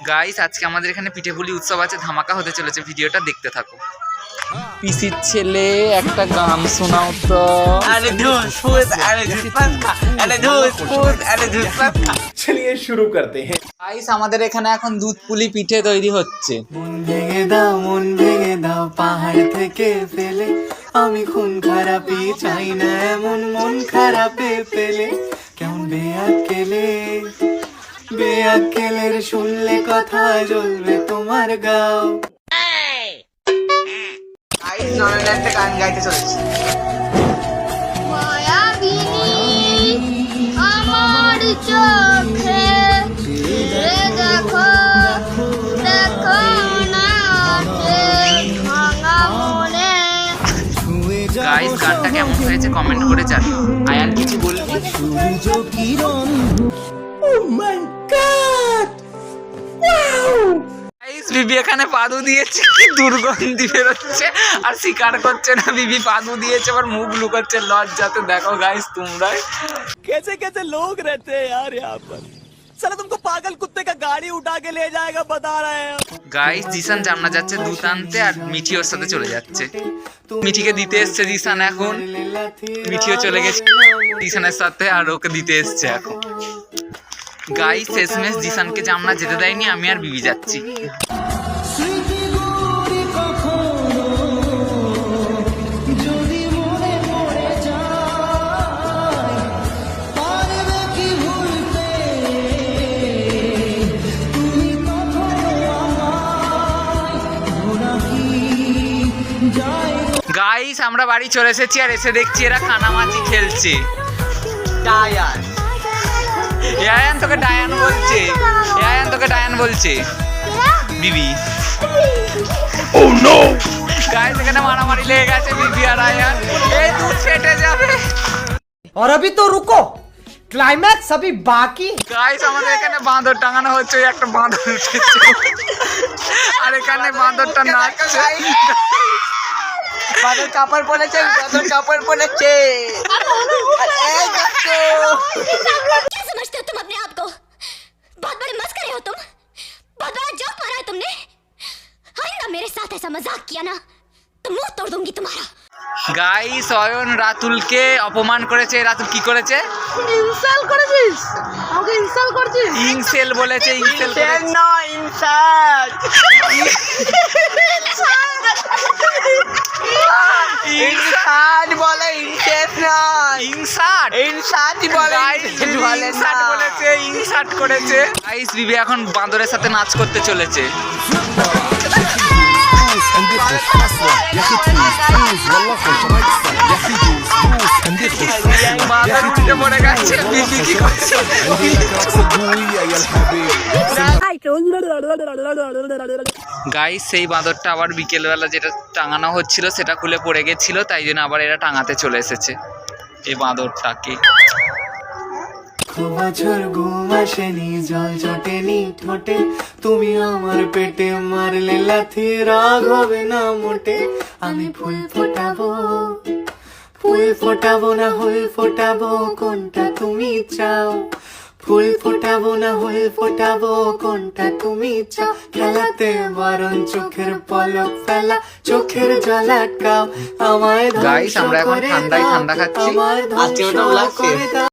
Guys আজকে আমাদের এখানে পিঠেপুলি উৎসব আছে, ধামাকা হতে চলেছে, ভিডিওটা দেখতে থাকো। পিসির ছেলে একটা গান শোনাও তো। चलिए शुरू करते हैं। গাইস আমাদের এখানে এখন দুধ পুলি পিঠে তৈরি হচ্ছে। মন ভেঙে দাও পাহাড় থেকে ফেলে, আমি খুন খারাপি চাই না এমন মন খারাপে ফেলে, কেমন বেয়াক্কেলের শুনলে কথা জ্বলবে তোমার গাও। একটা গান গাইতে চলেছে। আমার চোখে দেখো দেখো না ভাঙা মনে। গাইস গানটা কেমন হয়েছে কমেন্ট করে জানিও। আয়ান কিছু বলবি? গাইস বিবি এখানে পাদু দিয়েছে, কি দুর্গন্ধি বেরোচ্ছে আর স্বীকার করছে না বিবি পাদু দিয়েছে, আবার মুখ লুকাচ্ছে লজ্জাতে। দেখো গাইস তোমরা कैसे कैसे लोग रहते हैं यार यहाँ पर, साला तुमको पागल कुत्ते का गाड़ी उठा के ले जाएगा बता रहे हैं। গাইস জিসান জামনা যাচ্ছে দুধ আনতে আর মিঠি ওর সাথে চলে যাচ্ছে। মিঠিকে দিতে এসছে জিসান, এখন মিঠিও চলে গেছে জিসানের সাথে আর ওকে দিতে এসছে এখন। গাইস শেষমেশ জিসানকে জামনা যেতে দেয়নি, আমি আর বিবি যাচ্ছি। গাইস আমরা বাড়ি চলে এসেছি আর এসে দেখছি এরা কানামাছি খেলছে। আয়ান তোকে ডায়ান বলছে, আয়ান তোকে ডায়ান বলছে বিবি। ও নো গাইস এখানে মারামারি লেগে গেছে বিবি আর আয়ান, এই দুধ ফেটে যাবে। और अभी तो रुको, क्लाइमैक्स अभी बाकी। গাইস আমাদের এখানে বাঁদর টাঙানো হচ্ছে, ওই একটা বাঁদর উঠেছে আর এখানে বাঁদরটা নাচছে। बादल कापड़ पड़ेছে, बादल कापड़ पड़ेছে। क्या समझते हो तुम अपने आप को? बहुत बड़े मस्करे हो तुम, बहुत बड़ा जोक मारा है तुमने। आइंदा मेरे साथ ऐसा मजाक किया ना तो मुंह तोड़ दूंगी तुम्हारा। গাইস অয়ন রাতুলকে অপমান করেছে। রাতুল কি করেছে? ইনসাল্ট করেছিস আমাকে, ইনসাল্ট করছিস। ইনসেল বলেছে, ইনসেল করেছে। না ইনসাল্ট, ইনসাল্ট বলে, ইনসেট না ইনসার্ট ইনসাল্ট বলে, ইনসার্ট বলেছে, ইনসার্ট করেছে। গাইস বিবি এখন বাঁদরের সাথে নাচ করতে চলেছে। বাঁদর উঠে পড়ে গেছে, বিবি কি করছে? গাইস সেই বাঁদরটা আবার বিকেলবেলা যেটা টাঙানো হচ্ছিল সেটা খুলে পড়ে গেছিল, তাই জন্য আবার এরা টাঙাতে চলে এসেছে এই বাঁদরটাকে। বছর ঘুম আসেনি, জল জটেনি ঠোঁটে, তুমি আমার পেটে মারলে লাথি, রাগ হবে না মোটে। আমি ফুল ফোটাবো না ফুল ফোটাবো, কোনটা তুমি চাও? ফুল ফোটাবো না ফুল ফোটাবো, কোনটা তুমি চাও? খেলাতে বরং চোখের পলক ফেলা, চোখের জল আটকাও, আমায় গাইস আমরা এখন ঠান্ডায় ঠান্ডা খাচ্ছি। আমার ধ্বংস করে দাও।